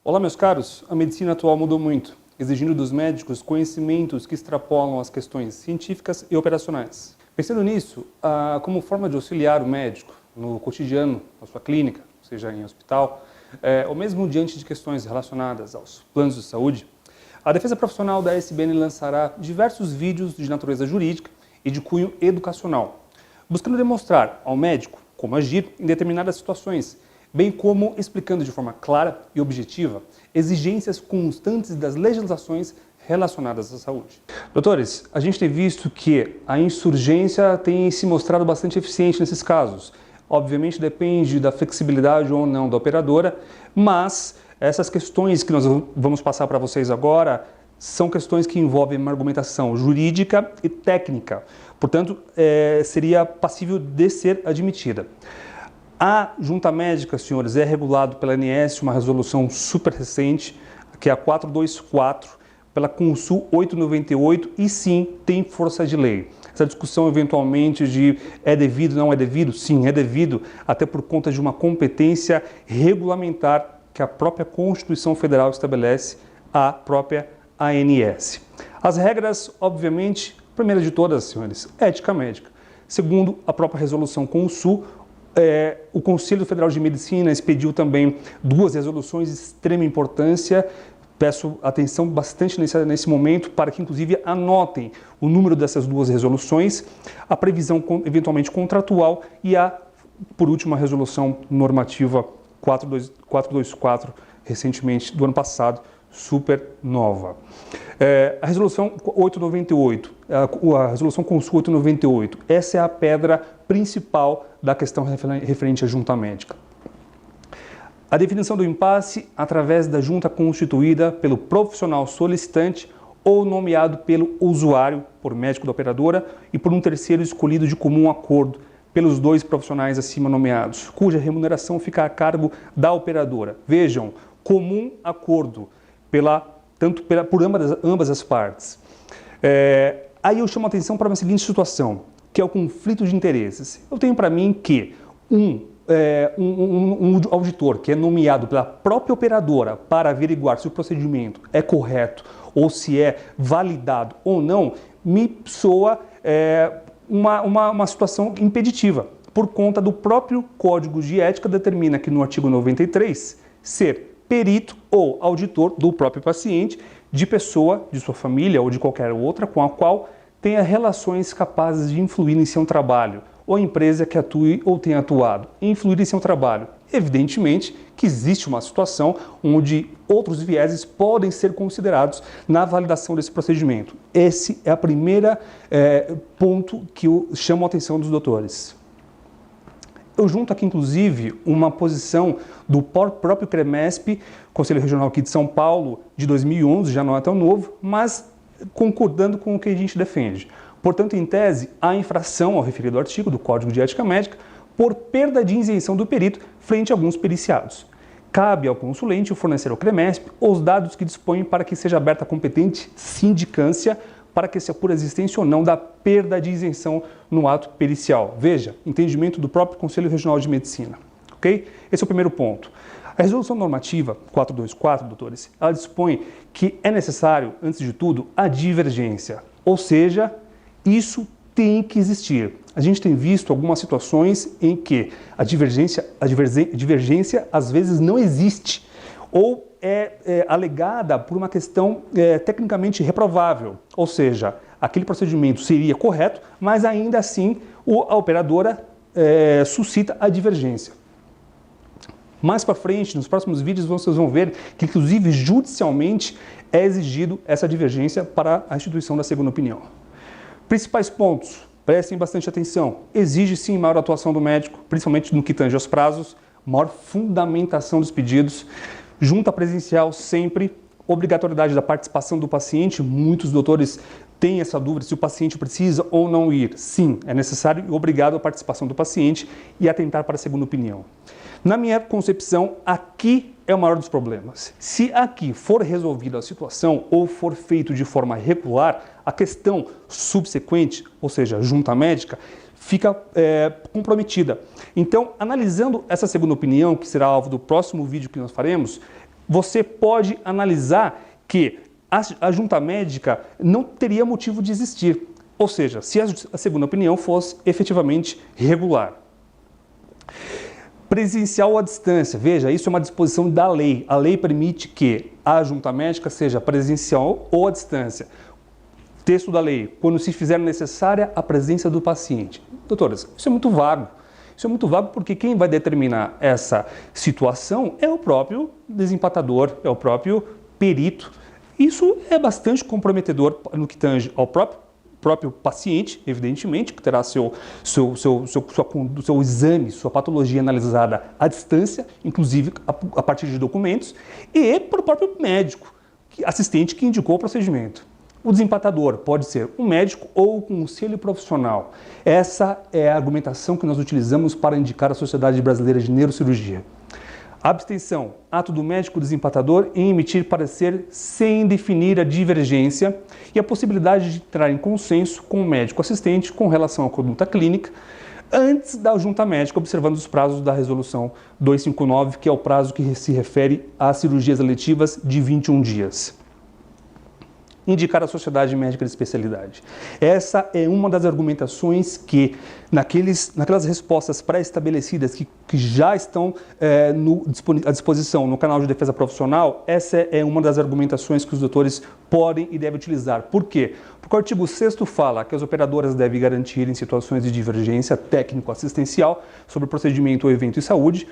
Olá, meus caros. A medicina atual mudou muito, exigindo dos médicos conhecimentos que extrapolam as questões científicas e operacionais. Pensando nisso, como forma de auxiliar o médico no cotidiano, na sua clínica, seja em hospital, ou mesmo diante de questões relacionadas aos planos de saúde, a defesa profissional da SBN lançará diversos vídeos de natureza jurídica e de cunho educacional, buscando demonstrar ao médico como agir em determinadas situações, bem como explicando de forma clara e objetiva exigências constantes das legislações relacionadas à saúde. Doutores, a gente tem visto que a insurgência tem se mostrado bastante eficiente nesses casos. Obviamente depende da flexibilidade ou não da operadora, mas essas questões que nós vamos passar para vocês agora são questões que envolvem uma argumentação jurídica e técnica, portanto, seria passível de ser admitida. A junta médica, senhores, é regulado pela ANS, uma resolução super recente, que é a 424, pela Consul 898, e sim, tem força de lei. Essa discussão, eventualmente, de é devido, não é devido? Sim, é devido, até por conta de uma competência regulamentar que a própria Constituição Federal estabelece, a própria ANS. As regras, obviamente, primeira de todas, senhores, ética médica. Segundo, a própria resolução Consul, o Conselho Federal de Medicina expediu também duas resoluções de extrema importância. Peço atenção bastante nesse momento para que, inclusive, anotem o número dessas duas resoluções, a previsão eventualmente contratual e por último, a resolução normativa 424, recentemente, do ano passado, super nova. A resolução 898, a resolução Consul 898, essa é a pedra principal da questão referente à junta médica. A definição do impasse através da junta constituída pelo profissional solicitante ou nomeado pelo usuário, por médico da operadora, e por um terceiro escolhido de comum acordo pelos dois profissionais acima nomeados, cuja remuneração fica a cargo da operadora. Vejam, comum acordo, por ambas as partes. Aí eu chamo a atenção para uma seguinte situação, que é o conflito de interesses. Eu tenho para mim que um auditor que é nomeado pela própria operadora para averiguar se o procedimento é correto ou se é validado ou não, me soa uma situação impeditiva, por conta do próprio Código de Ética determina que no artigo 93, ser perito ou auditor do próprio paciente, de pessoa, de sua família ou de qualquer outra com a qual tenha relações capazes de influir em seu trabalho, ou empresa que atue ou tenha atuado, influir em seu trabalho. Evidentemente que existe uma situação onde outros vieses podem ser considerados na validação desse procedimento. Esse é o primeiro ponto que eu chamo a atenção dos doutores. Eu junto aqui, inclusive, uma posição do próprio CREMESP, Conselho Regional aqui de São Paulo, de 2011, já não é tão novo, mas concordando com o que a gente defende. Portanto, em tese, há infração ao referido artigo do Código de Ética Médica por perda de isenção do perito frente a alguns periciados. Cabe ao consulente fornecer ao CREMESP os dados que dispõe para que seja aberta a competente sindicância para que se apure a existência ou não da perda de isenção no ato pericial. Veja, entendimento do próprio Conselho Regional de Medicina. Ok? Esse é o primeiro ponto. A resolução normativa 424, doutores, ela dispõe que é necessário, antes de tudo, a divergência. Ou seja, isso tem que existir. A gente tem visto algumas situações em que a divergência às vezes não existe ou é alegada por uma questão tecnicamente reprovável, ou seja, aquele procedimento seria correto, mas ainda assim a operadora suscita a divergência. Mais para frente, nos próximos vídeos, vocês vão ver que, inclusive, judicialmente é exigido essa divergência para a instituição da segunda opinião. Principais pontos, prestem bastante atenção. Exige sim maior atuação do médico, principalmente no que tange aos prazos, maior fundamentação dos pedidos, junta presencial sempre, obrigatoriedade da participação do paciente. Muitos doutores têm essa dúvida se o paciente precisa ou não ir. Sim, é necessário e obrigado a participação do paciente e atentar para a segunda opinião. Na minha concepção, aqui é o maior dos problemas. Se aqui for resolvida a situação ou for feito de forma regular, a questão subsequente, ou seja, a junta médica, fica comprometida. Então, analisando essa segunda opinião, que será alvo do próximo vídeo que nós faremos, você pode analisar que a junta médica não teria motivo de existir, ou seja, se a segunda opinião fosse efetivamente regular. Presencial ou à distância, veja, isso é uma disposição da lei. A lei permite que a junta médica seja presencial ou à distância. Texto da lei, quando se fizer necessária a presença do paciente. Doutores, isso é muito vago. Isso é muito vago porque quem vai determinar essa situação é o próprio desempatador, é o próprio perito. Isso é bastante comprometedor no que tange ao próprio paciente, evidentemente, que terá seu exame, sua patologia analisada à distância, inclusive a partir de documentos, e para o próprio médico, assistente que indicou o procedimento. O desempatador pode ser um médico ou um conselho profissional. Essa é a argumentação que nós utilizamos para indicar a Sociedade Brasileira de Neurocirurgia. Abstenção, ato do médico desempatador em emitir parecer sem definir a divergência e a possibilidade de entrar em consenso com o médico assistente com relação à conduta clínica antes da junta médica, observando os prazos da resolução 259, que é o prazo que se refere às cirurgias eletivas de 21 dias. Indicar a sociedade médica de especialidade. Essa é uma das argumentações que, naquelas respostas pré-estabelecidas que já estão à disposição no canal de defesa profissional, essa é uma das argumentações que os doutores podem e devem utilizar. Por quê? Porque o artigo 6º fala que as operadoras devem garantir em situações de divergência técnico-assistencial sobre o procedimento ou evento de saúde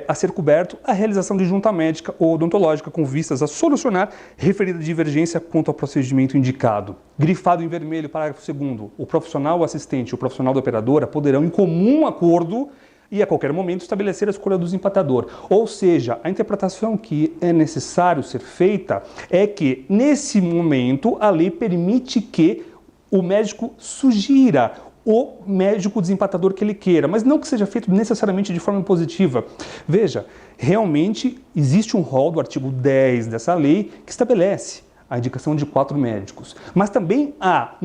a ser coberto a realização de junta médica ou odontológica com vistas a solucionar referida divergência quanto ao procedimento indicado. Grifado em vermelho, parágrafo 2º, o profissional o assistente e o profissional da operadora poderão, em comum acordo e a qualquer momento, estabelecer a escolha do desempatador. Ou seja, a interpretação que é necessário ser feita é que, nesse momento, a lei permite que o médico sugira o médico desempatador que ele queira, mas não que seja feito necessariamente de forma positiva. Veja, realmente existe um rol do artigo 10 dessa lei que estabelece a indicação de 4 médicos. Mas também há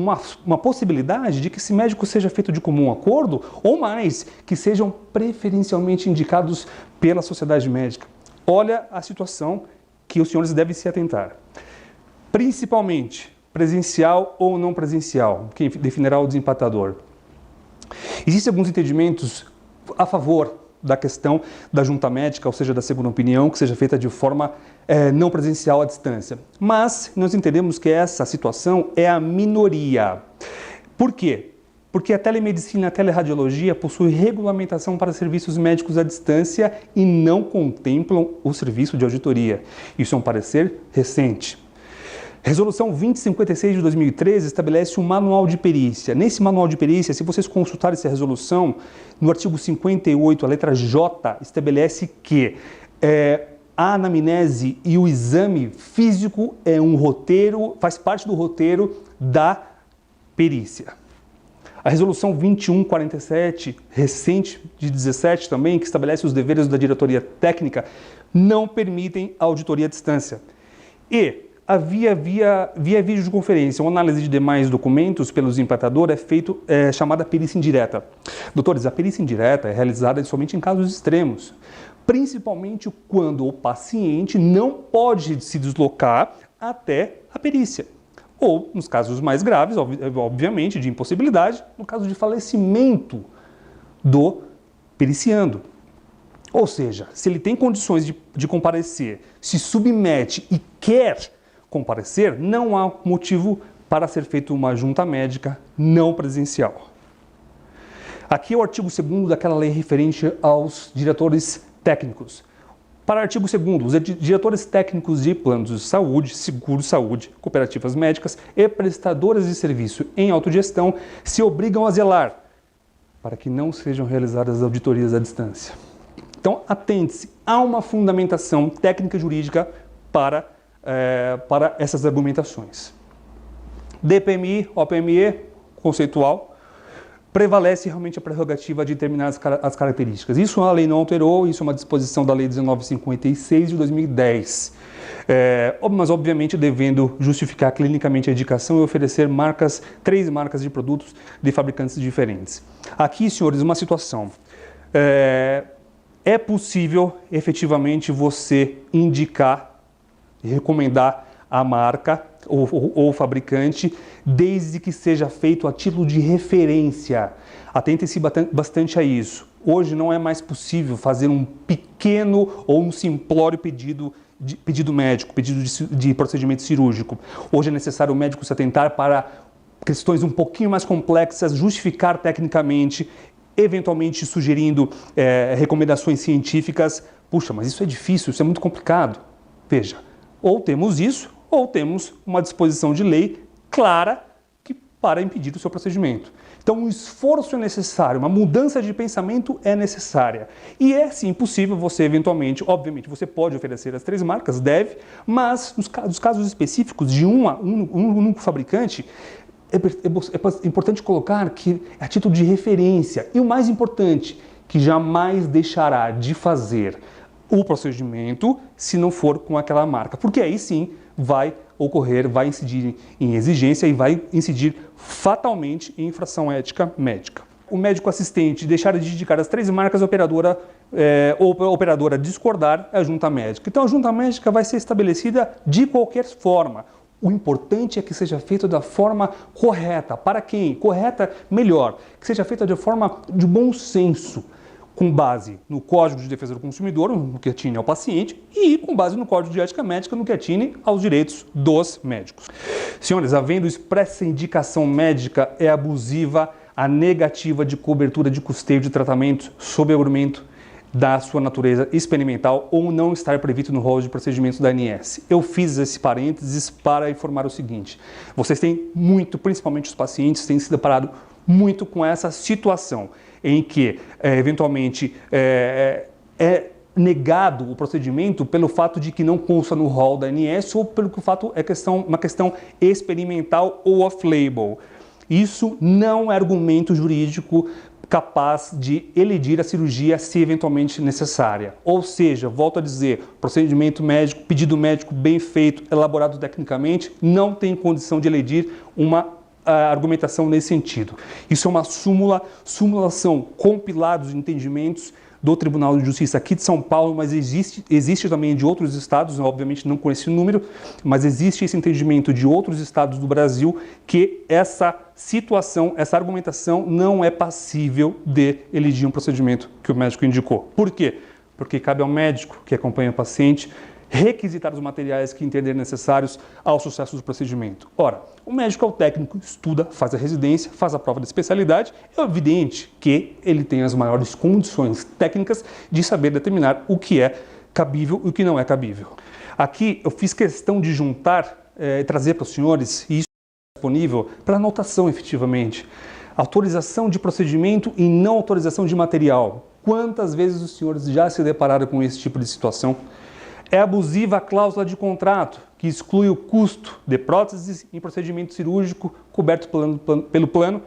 uma possibilidade de que esse médico seja feito de comum acordo ou mais, que sejam preferencialmente indicados pela sociedade médica. Olha a situação que os senhores devem se atentar. Principalmente, presencial ou não presencial, quem definirá o desempatador. Existem alguns entendimentos a favor da questão da junta médica, ou seja, da segunda opinião, que seja feita de forma não presencial à distância. Mas nós entendemos que essa situação é a minoria. Por quê? Porque a telemedicina e a teleradiologia possuem regulamentação para serviços médicos à distância e não contemplam o serviço de auditoria. Isso é um parecer recente. Resolução 2056 de 2013 estabelece um manual de perícia. Nesse manual de perícia, se vocês consultarem essa resolução, no artigo 58, a letra J, estabelece que a anamnese e o exame físico é um roteiro, faz parte do roteiro da perícia. A resolução 2147, recente de 17 também, que estabelece os deveres da diretoria técnica, não permitem a auditoria à distância. E a via videoconferência, uma análise de demais documentos pelo desempatador é chamada perícia indireta. Doutores, a perícia indireta é realizada somente em casos extremos, principalmente quando o paciente não pode se deslocar até a perícia. Ou, nos casos mais graves, obviamente, de impossibilidade, no caso de falecimento do periciando. Ou seja, se ele tem condições de comparecer, se submete e quer comparecer, não há motivo para ser feita uma junta médica não presencial. Aqui é o artigo 2º daquela lei referente aos diretores técnicos. Para o artigo 2º, os diretores técnicos de planos de saúde, seguro-saúde, cooperativas médicas e prestadoras de serviço em autogestão se obrigam a zelar para que não sejam realizadas auditorias à distância. Então, atente-se, há uma fundamentação técnica e jurídica para essas argumentações. DPMI, OPME, conceitual, prevalece realmente a prerrogativa de determinar as características. Isso a lei não alterou, isso é uma disposição da Lei 1956 de 2010. Mas, obviamente, devendo justificar clinicamente a indicação e oferecer 3 marcas de produtos de fabricantes diferentes. Aqui, senhores, uma situação. é possível efetivamente você indicar e recomendar a marca ou o fabricante, desde que seja feito a título de referência. Atentem-se bastante a isso. Hoje não é mais possível fazer um pequeno ou um simplório pedido médico, pedido de procedimento cirúrgico. Hoje é necessário o médico se atentar para questões um pouquinho mais complexas, justificar tecnicamente, eventualmente sugerindo recomendações científicas. Puxa, mas isso é difícil, isso é muito complicado. Veja, ou temos isso, ou temos uma disposição de lei clara para impedir o seu procedimento. Então, um esforço é necessário, uma mudança de pensamento é necessária. E é sim possível você eventualmente, obviamente, você pode oferecer as 3 marcas, deve, mas nos casos específicos de um único fabricante, é importante colocar que é a título de referência. E o mais importante, que jamais deixará de fazer o procedimento se não for com aquela marca, porque aí sim vai incidir em exigência e vai incidir fatalmente em infração ética médica. O médico assistente deixar de indicar as 3 marcas, a operadora discordar, é a junta médica. Então a junta médica vai ser estabelecida de qualquer forma. O importante é que seja feito da forma correta. Para quem? Correta, melhor. Que seja feita de forma de bom senso, com base no Código de Defesa do Consumidor, no que atine ao paciente, e com base no Código de Ética Médica, no que atine aos direitos dos médicos. Senhores, havendo expressa indicação médica, é abusiva a negativa de cobertura de custeio de tratamento sob argumento da sua natureza experimental ou não estar previsto no rol de procedimentos da ANS. Eu fiz esse parênteses para informar o seguinte: vocês têm principalmente os pacientes, têm se deparado muito com essa situação em que, eventualmente, é negado o procedimento pelo fato de que não consta no rol da ANS ou pelo que o fato é uma questão experimental ou off-label. Isso não é argumento jurídico capaz de elidir a cirurgia se eventualmente necessária. Ou seja, volto a dizer, procedimento médico, pedido médico bem feito, elaborado tecnicamente, não tem condição de elidir uma argumentação nesse sentido. Isso é uma simulação, compilados de entendimentos do Tribunal de Justiça aqui de São Paulo, mas existe também de outros estados, obviamente não com esse número, mas existe esse entendimento de outros estados do Brasil que essa situação, essa argumentação não é passível de elidir um procedimento que o médico indicou. Por quê? Porque cabe ao médico que acompanha o paciente requisitar os materiais que entender necessários ao sucesso do procedimento. Ora, o médico é o técnico, estuda, faz a residência, faz a prova de especialidade, é evidente que ele tem as maiores condições técnicas de saber determinar o que é cabível e o que não é cabível. Aqui eu fiz questão de juntar e trazer para os senhores, e isso é disponível para anotação efetivamente, autorização de procedimento e não autorização de material. Quantas vezes os senhores já se depararam com esse tipo de situação? É abusiva a cláusula de contrato, que exclui o custo de próteses em procedimento cirúrgico coberto pelo plano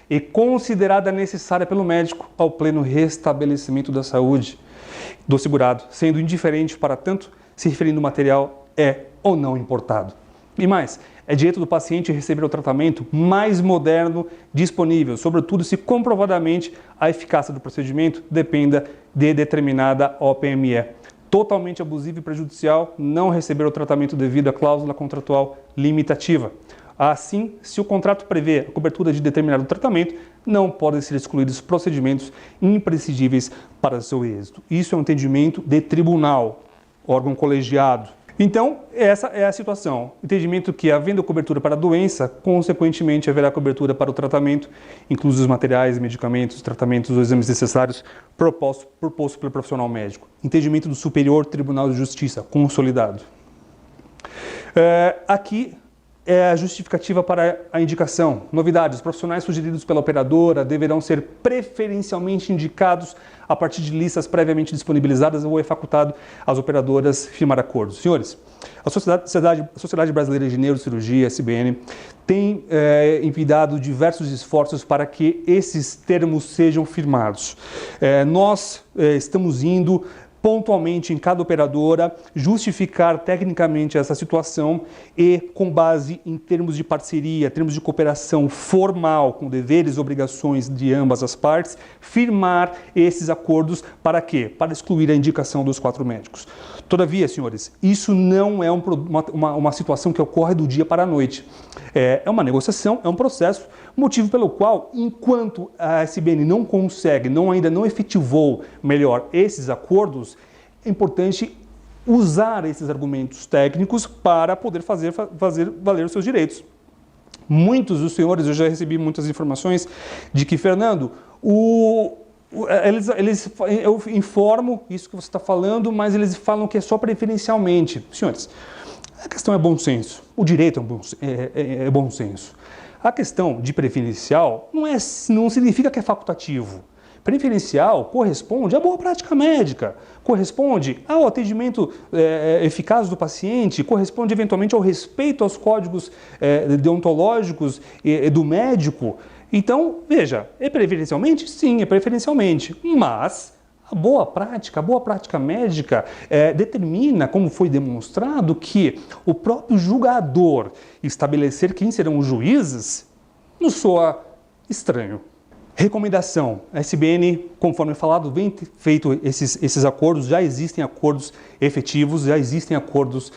e considerada necessária pelo médico ao pleno restabelecimento da saúde do segurado, sendo indiferente para tanto se referindo ao material é ou não importado. E mais, é direito do paciente receber o tratamento mais moderno disponível, sobretudo se comprovadamente a eficácia do procedimento dependa de determinada OPME. Totalmente abusivo e prejudicial não receber o tratamento devido à cláusula contratual limitativa. Assim, se o contrato prevê a cobertura de determinado tratamento, não podem ser excluídos procedimentos imprescindíveis para seu êxito. Isso é um entendimento de tribunal, órgão colegiado. Então, essa é a situação. Entendimento que, havendo cobertura para a doença, consequentemente haverá cobertura para o tratamento, inclusos os materiais, medicamentos, tratamentos ou exames necessários propostos pelo profissional médico. Entendimento do Superior Tribunal de Justiça, consolidado. Aqui é a justificativa para a indicação. Novidades: os profissionais sugeridos pela operadora deverão ser preferencialmente indicados a partir de listas previamente disponibilizadas ou é facultado às operadoras firmar acordos. Senhores, a Sociedade Brasileira de Neurocirurgia, SBN, tem envidado diversos esforços para que esses termos sejam firmados. Nós estamos indo pontualmente em cada operadora, justificar tecnicamente essa situação e, com base em termos de parceria, termos de cooperação formal, com deveres e obrigações de ambas as partes, firmar esses acordos para quê? Para excluir a indicação dos 4 médicos. Todavia, senhores, isso não é uma situação que ocorre do dia para a noite. É uma negociação, é um processo, motivo pelo qual, enquanto a SBN não consegue, ainda não efetivou melhor esses acordos, é importante usar esses argumentos técnicos para poder fazer valer os seus direitos. Muitos dos senhores, eu já recebi muitas informações de que, Fernando, eu informo isso que você está falando, mas eles falam que é só preferencialmente. Senhores, a questão é bom senso. O direito é bom senso. A questão de preferencial não significa que é facultativo. Preferencial corresponde à boa prática médica, corresponde ao atendimento eficaz do paciente, corresponde eventualmente ao respeito aos códigos deontológicos do médico. Então, veja, é preferencialmente? Sim, é preferencialmente, mas a boa prática médica determina, como foi demonstrado, que o próprio julgador estabelecer quem serão os juízes nos soa estranho. Recomendação, a SBN, conforme falado, vem feito esses acordos, já existem acordos efetivos, já existem acordos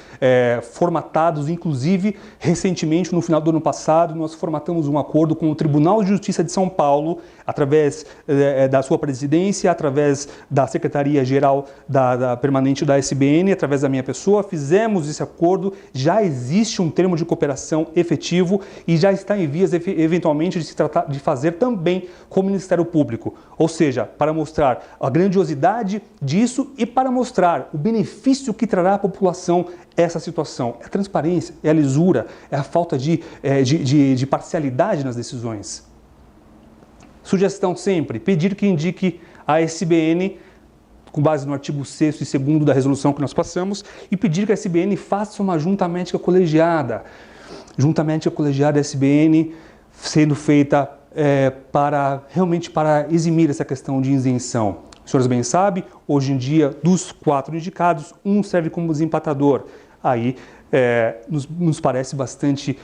formatados, inclusive recentemente, no final do ano passado, nós formatamos um acordo com o Tribunal de Justiça de São Paulo, através da sua presidência, através da Secretaria-Geral permanente da SBN, através da minha pessoa, fizemos esse acordo, já existe um termo de cooperação efetivo e já está em vias, eventualmente, de fazer também com o Ministério Público, ou seja, para mostrar a grandiosidade disso e para mostrar o benefício que trará à população essa situação. É a transparência, é a lisura, é a falta de parcialidade nas decisões. Sugestão sempre, pedir que indique a SBN, com base no artigo 6º e 2º da resolução que nós passamos, e pedir que a SBN faça uma junta médica colegiada. Junta médica colegiada SBN sendo feita realmente para eximir essa questão de isenção. Os senhores bem sabem, hoje em dia, dos 4 indicados, um serve como desempatador. Aí nos parece bastante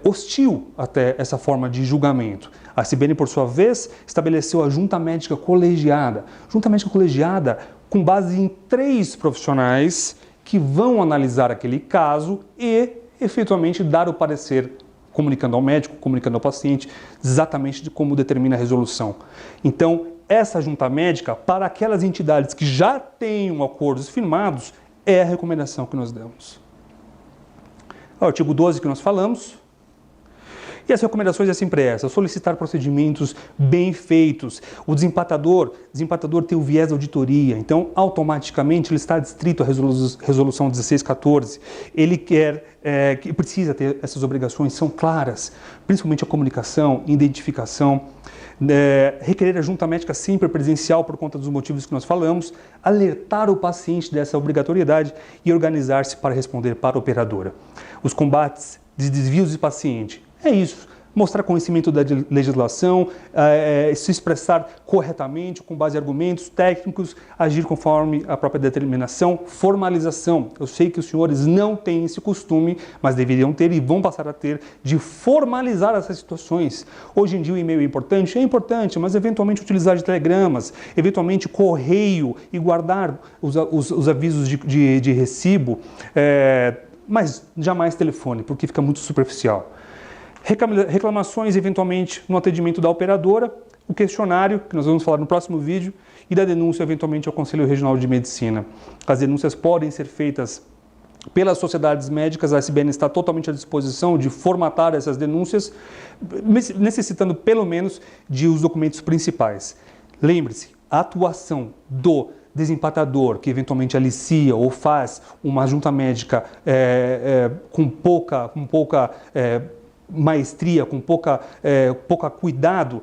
hostil até essa forma de julgamento. A SBN, por sua vez, estabeleceu a junta médica colegiada. Junta médica colegiada com base em 3 profissionais que vão analisar aquele caso e, efetivamente, dar o parecer, comunicando ao médico, comunicando ao paciente, exatamente de como determina a resolução. Então, essa junta médica, para aquelas entidades que já tenham acordos firmados, é a recomendação que nós damos. O artigo 12 que nós falamos. E as recomendações é sempre essa: solicitar procedimentos bem feitos. O desempatador tem o viés da auditoria, então automaticamente ele está adstrito à resolução 1614. Ele que precisa ter essas obrigações, são claras, principalmente a comunicação, identificação, requerer a junta médica sempre presencial por conta dos motivos que nós falamos, alertar o paciente dessa obrigatoriedade e organizar-se para responder para a operadora. Os combates de desvios de paciente. É isso, mostrar conhecimento da legislação, se expressar corretamente, com base em argumentos técnicos, agir conforme a própria determinação, formalização. Eu sei que os senhores não têm esse costume, mas deveriam ter e vão passar a ter, de formalizar essas situações. Hoje em dia o e-mail é importante, mas eventualmente utilizar de telegramas, eventualmente correio e guardar os avisos de recibo, mas jamais telefone, porque fica muito superficial. Reclamações, eventualmente, no atendimento da operadora, o questionário, que nós vamos falar no próximo vídeo, e da denúncia, eventualmente, ao Conselho Regional de Medicina. As denúncias podem ser feitas pelas sociedades médicas, a SBN está totalmente à disposição de formatar essas denúncias, necessitando, pelo menos, de os documentos principais. Lembre-se, a atuação do desempatador, que eventualmente alicia ou faz uma junta médica com pouca maestria, com pouca cuidado,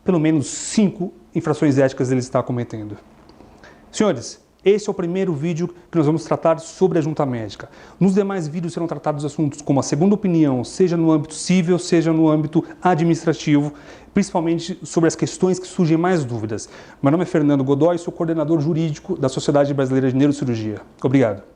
pelo menos 5 infrações éticas ele está cometendo. Senhores, Esse é o primeiro vídeo que nós vamos tratar sobre a junta médica. Nos demais vídeos serão tratados assuntos como a segunda opinião, seja no âmbito civil, seja no âmbito administrativo, principalmente sobre as questões que surgem mais dúvidas. Meu nome é Fernando Godoy, sou coordenador jurídico da Sociedade Brasileira de Neurocirurgia. Obrigado.